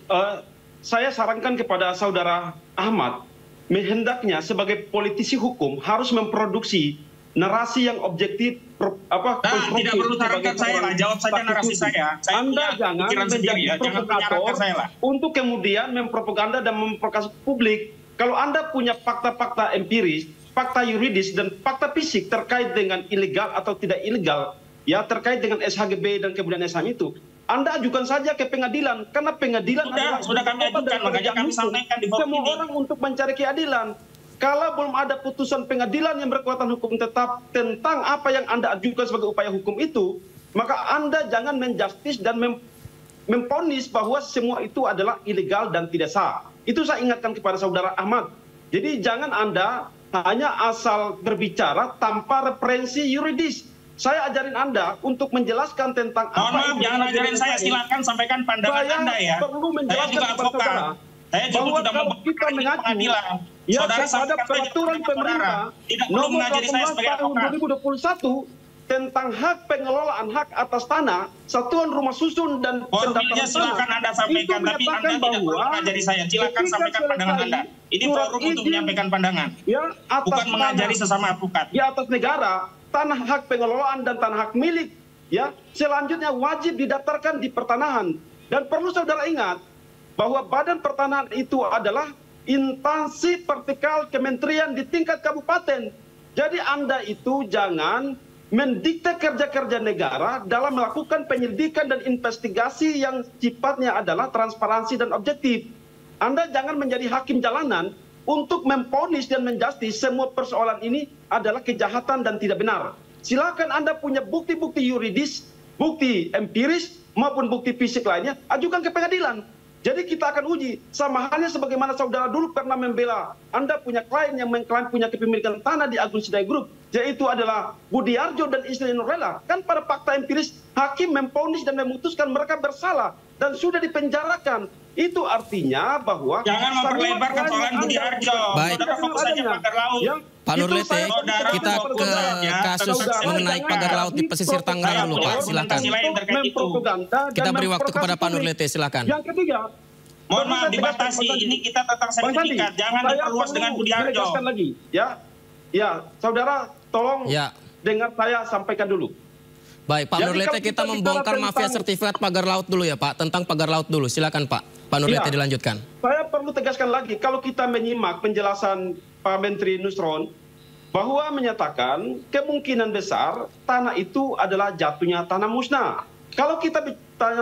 saya sarankan kepada Saudara Ahmad, hendaknya sebagai politisi hukum harus memproduksi narasi yang objektif, tidak perlu sarankan saya lah, jawab saja narasi saya. Anda jangan menjadi provokator untuk kemudian mempropaganda dan memprovokasi publik. Kalau Anda punya fakta-fakta empiris, fakta yuridis dan fakta fisik terkait dengan ilegal atau tidak ilegal, ya terkait dengan SHGB dan kemudian SHM itu, Anda ajukan saja ke pengadilan, karena pengadilan sudah kami ajukan, makanya kami sampaikan di forum ini. Semua orang untuk mencari keadilan. Kalau belum ada putusan pengadilan yang berkekuatan hukum tetap tentang apa yang Anda ajukan sebagai upaya hukum itu, maka Anda jangan menjustis dan memponis bahwa semua itu adalah ilegal dan tidak sah. Itu saya ingatkan kepada Saudara Ahmad. Jadi jangan Anda hanya asal berbicara tanpa referensi yuridis. Saya ajarin Anda untuk menjelaskan tentang apa. Mohon maaf, jangan ajarin saya, silakan sampaikan pandangan Anda ya. Perlu menjelaskan kepada saudara. Saya juga sudah membuktikan di pengadilan. Ya, terhadap peraturan pemerintah nomor 18 tahun 2021 tentang hak pengelolaan hak atas tanah, satuan rumah susun dan formilnya silakan Anda sampaikan, tapi Anda tidak perlu mengajari saya. Silakan sampaikan pandangan Anda. Ini forum untuk menyampaikan pandangan, bukan mengajari sesama advokat. Di atas negara, tanah hak pengelolaan dan tanah hak milik, ya selanjutnya wajib didaftarkan di pertanahan. Dan perlu saudara ingat bahwa Badan Pertanahan itu adalah instansi vertikal kementerian di tingkat kabupaten. Jadi Anda itu jangan mendikte kerja-kerja negara dalam melakukan penyelidikan dan investigasi yang sifatnya adalah transparansi dan objektif. Anda jangan menjadi hakim jalanan untuk memponis dan menjustis semua persoalan ini adalah kejahatan dan tidak benar. Silakan Anda punya bukti-bukti yuridis, bukti empiris maupun bukti fisik lainnya, ajukan ke pengadilan. Jadi kita akan uji, sama halnya sebagaimana saudara dulu pernah membela, Anda punya klien yang mengklaim punya kepemilikan tanah di Agung Sedayu Group, yaitu adalah Budi Arjo dan istri Nurlela. Kan pada fakta empiris, hakim memponis dan memutuskan mereka bersalah dan sudah dipenjarakan. Itu artinya bahwa jangan memperlebar persoalan Budi Arjo. Baik. Pak Nurlete, kita ke kasus mengenai pagar laut di pesisir Tangerang dulu, Pak. Silakan. Kita beri waktu kepada Pak Nurlete, silakan. Yang ketiga, Mohon maaf dibatasi, ini kita tentang sertifikat, jangan diperluas dengan Budi Harjo. Tegaskan lagi, ya, saudara, tolong dengar saya sampaikan dulu. Baik, Pak Nurlete, kita membongkar mafia sertifikat pagar laut dulu ya, Pak. Tentang pagar laut dulu, silakan Pak. Pak Nurlete dilanjutkan. Saya perlu tegaskan lagi, kalau kita menyimak penjelasan Pak Menteri Nusron, bahwa menyatakan kemungkinan besar tanah itu adalah jatuhnya tanah musnah. Kalau kita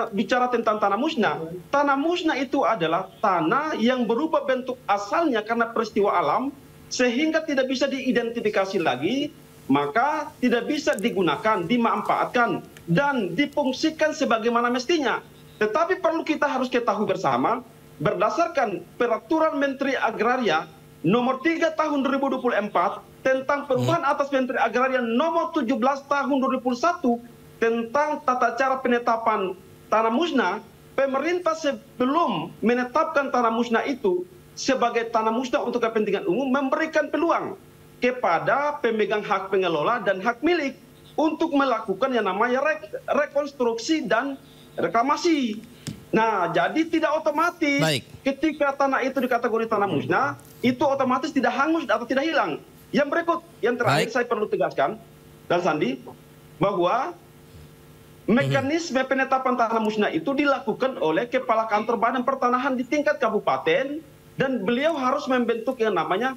bicara tentang tanah musnah itu adalah tanah yang berubah bentuk asalnya karena peristiwa alam, sehingga tidak bisa diidentifikasi lagi, maka tidak bisa digunakan, dimanfaatkan, dan difungsikan sebagaimana mestinya. Tetapi perlu kita harus ketahui bersama, berdasarkan Peraturan Menteri Agraria Nomor 3 Tahun 2024 tentang perubahan atas Menteri Agraria Nomor 17 Tahun 2021 tentang tata cara penetapan tanah musnah, pemerintah sebelum menetapkan tanah musnah itu sebagai tanah musnah untuk kepentingan umum memberikan peluang kepada pemegang hak pengelola dan hak milik untuk melakukan yang namanya rekonstruksi dan reklamasi. Nah, jadi tidak otomatis ketika tanah itu dikategori tanah musnah, itu otomatis tidak hangus atau tidak hilang. Yang berikut, yang terakhir saya perlu tegaskan, dan Sandi, bahwa mekanisme penetapan tanah musnah itu dilakukan oleh Kepala Kantor Badan Pertanahan di tingkat kabupaten, dan beliau harus membentuk yang namanya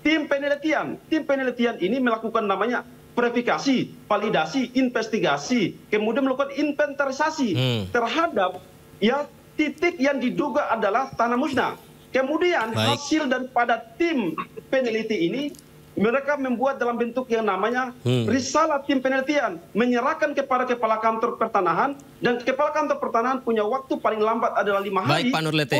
tim penelitian. Tim penelitian ini melakukan namanya verifikasi, validasi, investigasi, kemudian melakukan inventarisasi terhadap titik yang diduga adalah tanah musnah. Kemudian hasil daripada tim peneliti ini, mereka membuat dalam bentuk yang namanya risalah tim penelitian, menyerahkan kepada Kepala Kantor Pertanahan, dan Kepala Kantor Pertanahan punya waktu paling lambat adalah 5 hari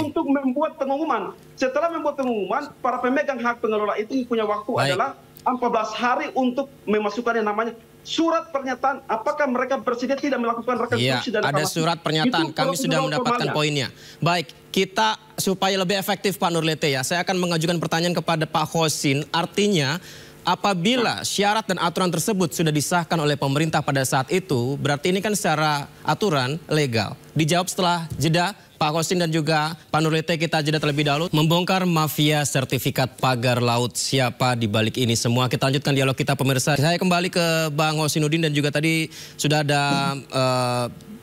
untuk membuat pengumuman. Setelah membuat pengumuman, para pemegang hak pengelola itu punya waktu adalah 14 hari untuk memasukkan yang namanya surat pernyataan apakah mereka bersedia tidak melakukan rekonstruksi dan ada surat pernyataan. Kami sudah mendapatkan poinnya. Baik, kita supaya lebih efektif Pak Nurlete ya, saya akan mengajukan pertanyaan kepada Pak Khosin. Artinya apabila syarat dan aturan tersebut sudah disahkan oleh pemerintah pada saat itu, berarti ini kan secara aturan legal. Dijawab setelah jeda. Pak Khosin dan juga Pak Nurlete, kita jeda terlebih dahulu. Membongkar mafia sertifikat pagar laut, siapa di balik ini semua? Kita lanjutkan dialog kita pemirsa. Saya kembali ke Bang Khosinuddin dan juga tadi sudah ada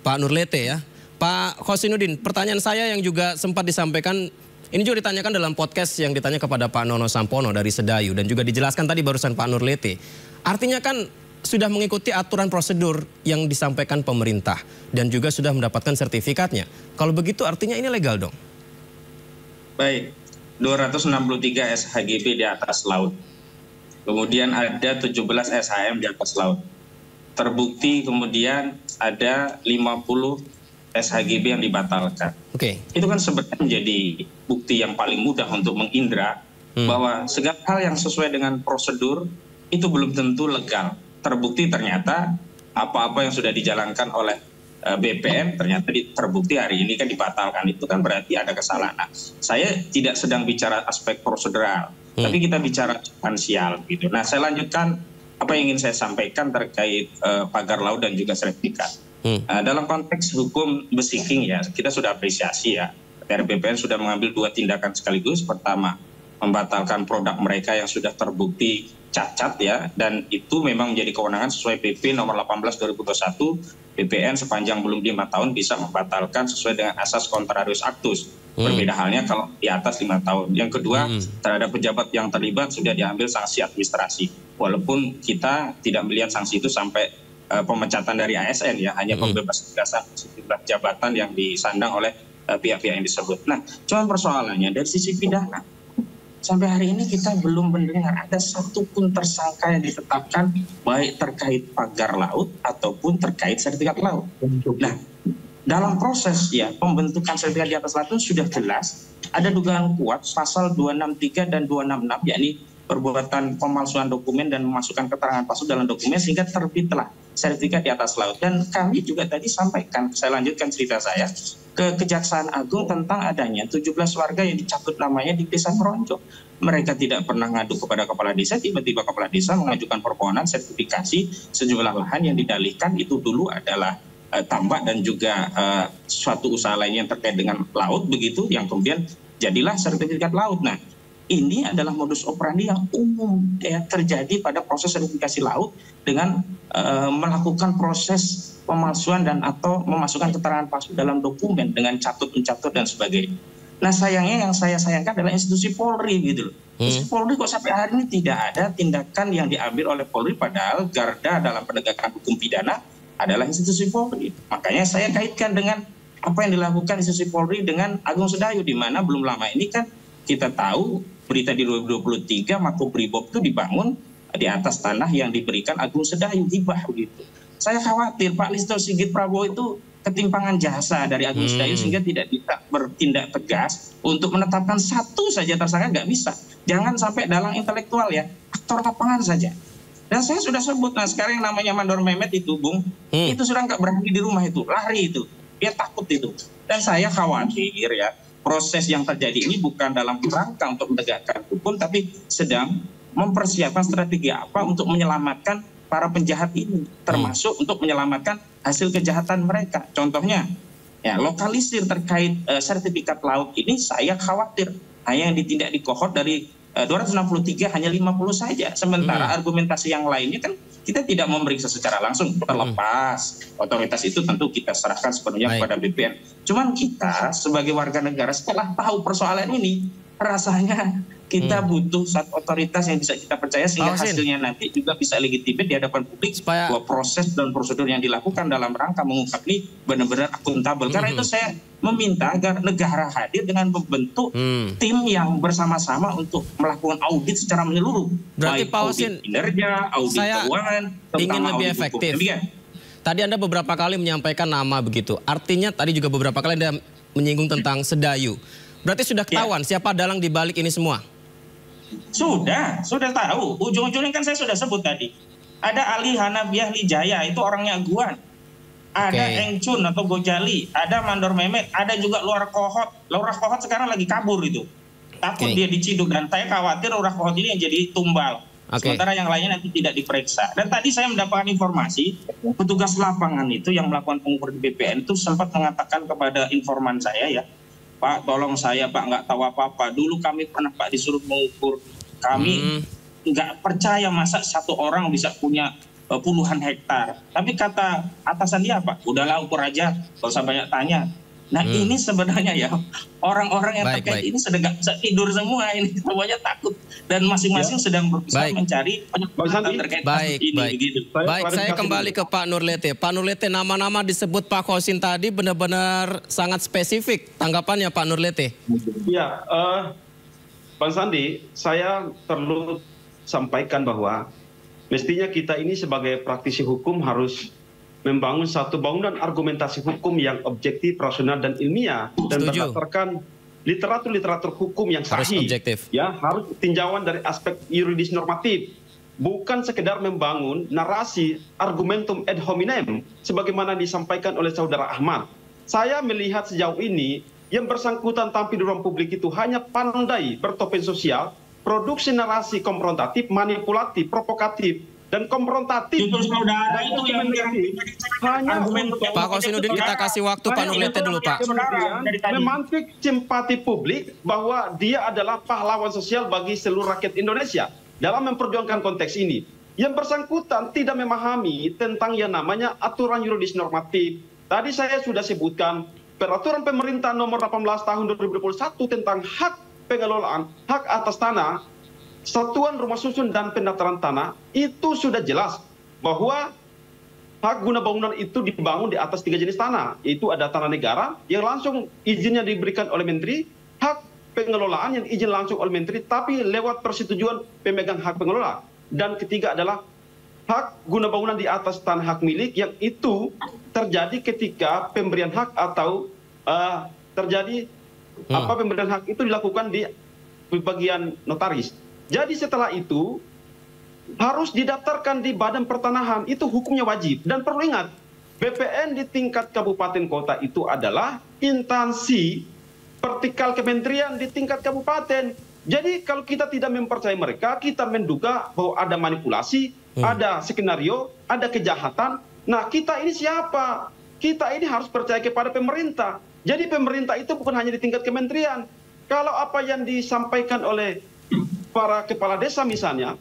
Pak Nurlete ya. Pak Khosinuddin, pertanyaan saya yang juga sempat disampaikan, ini juga ditanyakan dalam podcast yang ditanya kepada Pak Nono Sampono dari Sedayu, dan juga dijelaskan tadi barusan Pak Nurlete. Artinya kan sudah mengikuti aturan prosedur yang disampaikan pemerintah dan juga sudah mendapatkan sertifikatnya. Kalau begitu artinya ini legal dong? Baik, 263 SHGB di atas laut. Kemudian ada 17 SHM di atas laut. Terbukti kemudian ada 50 SHGB yang dibatalkan. Itu kan sebenarnya menjadi bukti yang paling mudah untuk mengindra bahwa segala hal yang sesuai dengan prosedur itu belum tentu legal. Terbukti ternyata apa-apa yang sudah dijalankan oleh BPN ternyata terbukti hari ini kan dibatalkan, itu kan berarti ada kesalahan. Nah, saya tidak sedang bicara aspek prosedural, tapi kita bicara substansial gitu. Nah, saya lanjutkan apa yang ingin saya sampaikan terkait pagar laut dan juga sertifikat. Dalam konteks hukum besiking ya, kita sudah apresiasi ya, BPN sudah mengambil 2 tindakan sekaligus. Pertama, membatalkan produk mereka yang sudah terbukti cacat ya, dan itu memang menjadi kewenangan sesuai PP nomor 18/2021. BPN sepanjang belum 5 tahun bisa membatalkan sesuai dengan asas contrarius actus. Berbeda halnya kalau di atas 5 tahun. Yang kedua, terhadap pejabat yang terlibat sudah diambil sanksi administrasi. Walaupun kita tidak melihat sanksi itu sampai pemecatan dari ASN ya, hanya pembebasan tugasan sejumlah jabatan yang disandang oleh pihak-pihak yang disebut. Nah, cuma persoalannya dari sisi pidana, sampai hari ini kita belum mendengar ada satupun tersangka yang ditetapkan baik terkait pagar laut ataupun terkait sertifikat laut. Nah, dalam proses ya pembentukan sertifikat di atas laut sudah jelas ada dugaan kuat pasal 263 dan 266, yakni perbuatan pemalsuan dokumen dan memasukkan keterangan palsu dalam dokumen sehingga terbitlah sertifikat di atas laut. Dan kami juga tadi sampaikan, saya lanjutkan cerita saya, ke Kejaksaan Agung tentang adanya 17 warga yang dicabut namanya di Desa Meronjo. Mereka tidak pernah ngadu kepada kepala desa, tiba-tiba kepala desa mengajukan permohonan sertifikasi sejumlah lahan yang didalihkan itu dulu adalah tambak dan juga suatu usaha lainnya yang terkait dengan laut begitu, yang kemudian jadilah sertifikat laut. Nah, ini adalah modus operandi yang umum ya, terjadi pada proses sertifikasi laut dengan melakukan proses pemalsuan dan atau memasukkan keterangan palsu dalam dokumen dengan catut-mencatut dan sebagainya. Nah, sayangnya yang saya sayangkan adalah institusi Polri gitu loh. Institusi Polri kok sampai hari ini tidak ada tindakan yang diambil oleh Polri, padahal garda dalam penegakan hukum pidana adalah institusi Polri. Makanya saya kaitkan dengan apa yang dilakukan institusi Polri dengan Agung Sedayu, di mana belum lama ini kan kita tahu berita di 2023 Makobrimob itu dibangun di atas tanah yang diberikan Agung Sedayu hibah begitu. Saya khawatir Pak Listio Sigit Prabowo itu ketimpangan jasa dari Agung Sedayu sehingga tidak bisa bertindak tegas untuk menetapkan satu saja tersangka, nggak bisa. Jangan sampai dalang intelektual ya, aktor lapangan saja. Dan saya sudah sebut, nah sekarang yang namanya Mandor Mehmet itu, Bung, itu sudah nggak berani di rumah itu, lari itu, dia takut itu. Dan saya khawatir ya, proses yang terjadi ini bukan dalam rangka untuk menegakkan hukum, tapi sedang mempersiapkan strategi apa untuk menyelamatkan para penjahat ini, termasuk untuk menyelamatkan hasil kejahatan mereka. Contohnya, ya lokalisir terkait sertifikat laut ini saya khawatir hanya yang ditindak di kohort dari 263 hanya 50 saja. Sementara argumentasi yang lainnya kan kita tidak memeriksa secara langsung, terlepas otoritas itu tentu kita serahkan sepenuhnya kepada BPN. Cuman kita sebagai warga negara setelah tahu persoalan ini, rasanya kita butuh satu otoritas yang bisa kita percaya sehingga hasilnya nanti juga bisa legitimate di hadapan publik bahwa proses dan prosedur yang dilakukan dalam rangka mengungkap ini benar-benar akuntabel. Karena itu saya meminta agar negara hadir dengan membentuk tim yang bersama-sama untuk melakukan audit secara menyeluruh. Berarti baik Pak audit Husin, kinerja, audit keuangan, ingin lebih efektif. Tadi Anda beberapa kali menyampaikan nama begitu. Artinya tadi juga beberapa kali Anda menyinggung tentang Sedayu. Berarti sudah ketahuan siapa dalang di balik ini semua? Sudah tahu. Ujung-ujungnya kan saya sudah sebut tadi. Ada Ali Hanabiah Lijaya, itu orangnya Aguan. Ada Engcun atau Gojali, ada Mandor Mehmet, ada juga Lurah Kohot. Lurah Kohot sekarang lagi kabur itu. Takut dia diciduk, dan saya khawatir Lurah Kohot ini yang jadi tumbal. Sementara yang lainnya nanti tidak diperiksa. Dan tadi saya mendapatkan informasi, petugas lapangan itu yang melakukan pengukuran di BPN itu sempat mengatakan kepada informan saya ya, Pak, tolong saya Pak, nggak tahu apa-apa. Dulu kami pernah Pak disuruh mengukur. Kami nggak percaya masa satu orang bisa punya puluhan hektar. Tapi kata atasan dia Pak, udahlah ukur aja, kalau usah banyak tanya. Nah ini sebenarnya ya, orang-orang yang terkait ini sedang nggak bisa tidur semua. Ini semuanya takut. Dan masing-masing sedang berusaha mencari penyebab terkait kasus ini. Gitu. Baik, saya kembali ke Pak Nurlete. Pak Nurlete, nama-nama disebut Pak Husin tadi benar-benar sangat spesifik. Tanggapannya Pak Nurlete? Ya, Bang Sandi, saya perlu sampaikan bahwa mestinya kita ini sebagai praktisi hukum harus membangun satu bangunan argumentasi hukum yang objektif, rasional, dan ilmiah, dan berdasarkan literatur hukum yang sahih. Ya, harus tinjauan dari aspek yuridis normatif, bukan sekedar membangun narasi argumentum ad hominem sebagaimana disampaikan oleh saudara Ahmad. Saya melihat sejauh ini yang bersangkutan tampil di ruang publik itu hanya pandai bertopeng sosial, produksi narasi konfrontatif, manipulatif, provokatif, dan konfrontatif. Itu saudara itu yang hanya Pak Kosinudin, kita kasih waktu Pak Nurlete dulu Pak. Memantik simpati publik bahwa dia adalah pahlawan sosial bagi seluruh rakyat Indonesia dalam memperjuangkan konteks ini. Yang bersangkutan tidak memahami tentang yang namanya aturan yuridis normatif. Tadi saya sudah sebutkan peraturan pemerintah nomor 18 tahun 2021 tentang hak pengelolaan, hak atas tanah, satuan rumah susun dan pendaftaran tanah, itu sudah jelas bahwa hak guna bangunan itu dibangun di atas 3 jenis tanah, yaitu ada tanah negara yang langsung izinnya diberikan oleh menteri, hak pengelolaan yang izin langsung oleh menteri tapi lewat persetujuan pemegang hak pengelola, dan ketiga adalah hak guna bangunan di atas tanah hak milik yang itu terjadi ketika pemberian hak atau terjadi pemberian hak itu dilakukan di bagian notaris. Jadi setelah itu harus didaftarkan di Badan Pertanahan, itu hukumnya wajib. Dan perlu ingat, BPN di tingkat kabupaten kota itu adalah instansi vertikal kementerian di tingkat kabupaten. Jadi kalau kita tidak mempercayai mereka, kita menduga bahwa ada manipulasi, ada skenario, ada kejahatan. Nah kita ini siapa? kita ini harus percaya kepada pemerintah. Jadi pemerintah itu bukan hanya di tingkat kementerian. Kalau apa yang disampaikan oleh para kepala desa misalnya,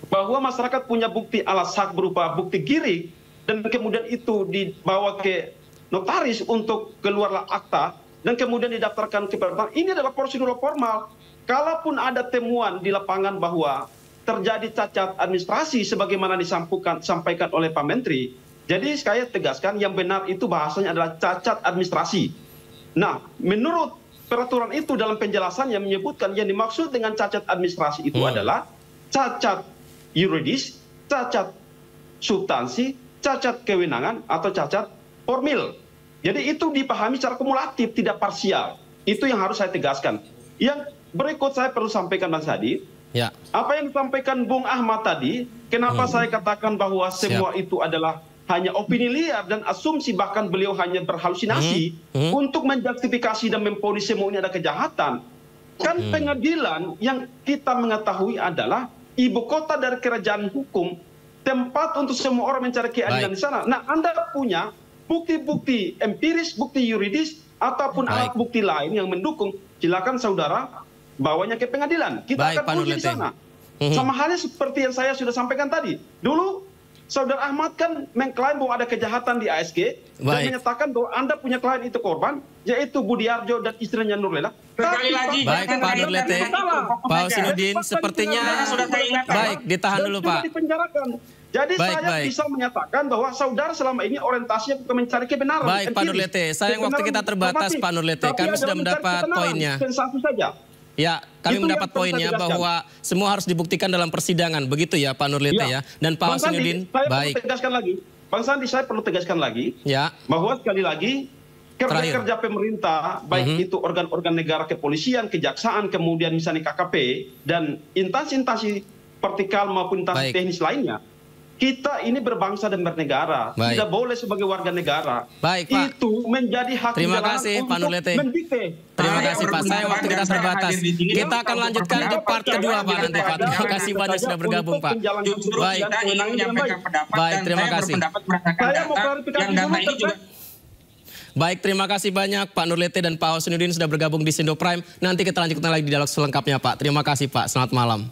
bahwa masyarakat punya bukti alas hak berupa bukti giring, dan kemudian itu dibawa ke notaris untuk keluarlah akta, dan kemudian didaftarkan ke pemerintah, ini adalah prosedur formal. Kalaupun ada temuan di lapangan bahwa terjadi cacat administrasi sebagaimana disampaikan oleh Pak Menteri, jadi saya tegaskan yang benar itu bahasanya adalah cacat administrasi. Nah, menurut peraturan itu dalam penjelasannya menyebutkan yang dimaksud dengan cacat administrasi itu adalah cacat yuridis, cacat substansi, cacat kewenangan, atau cacat formil. Jadi itu dipahami secara kumulatif, tidak parsial. Itu yang harus saya tegaskan. Yang berikut saya perlu sampaikan Bang Sadi, ya. Apa yang disampaikan Bung Ahmad tadi, kenapa saya katakan bahwa semua itu adalah hanya opini liar dan asumsi, bahkan beliau hanya berhalusinasi untuk menjustifikasi dan memponis semua ini ada kejahatan. Kan pengadilan yang kita mengetahui adalah ibu kota dari kerajaan hukum, tempat untuk semua orang mencari keadilan di sana. Nah, Anda punya bukti-bukti empiris, bukti yuridis, ataupun alat bukti lain yang mendukung, silakan saudara bawanya ke pengadilan. Kita akan uji di sana. Sama halnya seperti yang saya sudah sampaikan tadi. Dulu Saudara Ahmad kan mengklaim bahwa ada kejahatan di ASG dan menyatakan bahwa Anda punya klien itu korban, yaitu Budiarjo dan istrinya Nurlela. Sekali lagi, baik Pak Nurlete, Pak Husnudin, sepertinya baik ditahan dulu Pak. Jadi saya bisa menyatakan bahwa saudara selama ini orientasinya bukan mencari kebenaran. Baik Pak Nurlete, sayang waktu kita terbatas Pak Nurlete, kami sudah mendapat poinnya. Sensasi saja. Ya, kami mendapat poinnya bahwa semua harus dibuktikan dalam persidangan, begitu ya Pak Nurlete ya. Dan Pak Husnudin, baik. Bang Sandi, saya perlu tegaskan lagi ya, bahwa sekali lagi kerja pemerintah, baik itu organ-organ negara, kepolisian, kejaksaan, kemudian misalnya KKP dan instansi-instansi vertikal maupun instansi teknis lainnya, kita ini berbangsa dan bernegara, tidak boleh sebagai warga negara. Baik Pak. Itu menjadi hak terima kasih Pak Nurlete. Terima kasih Pak, saya waktu kita terbatas. Kita akan lanjutkan di part kedua Pak nanti Pak. Terima kasih Pak sudah bergabung Pak. Baik. Baik, terima kasih. Baik, terima kasih banyak Pak Nurlete dan Pak Husnudin sudah bergabung di Sindo Prime. Nanti kita lanjutkan lagi di dialog selengkapnya Pak. Terima kasih Pak, selamat malam.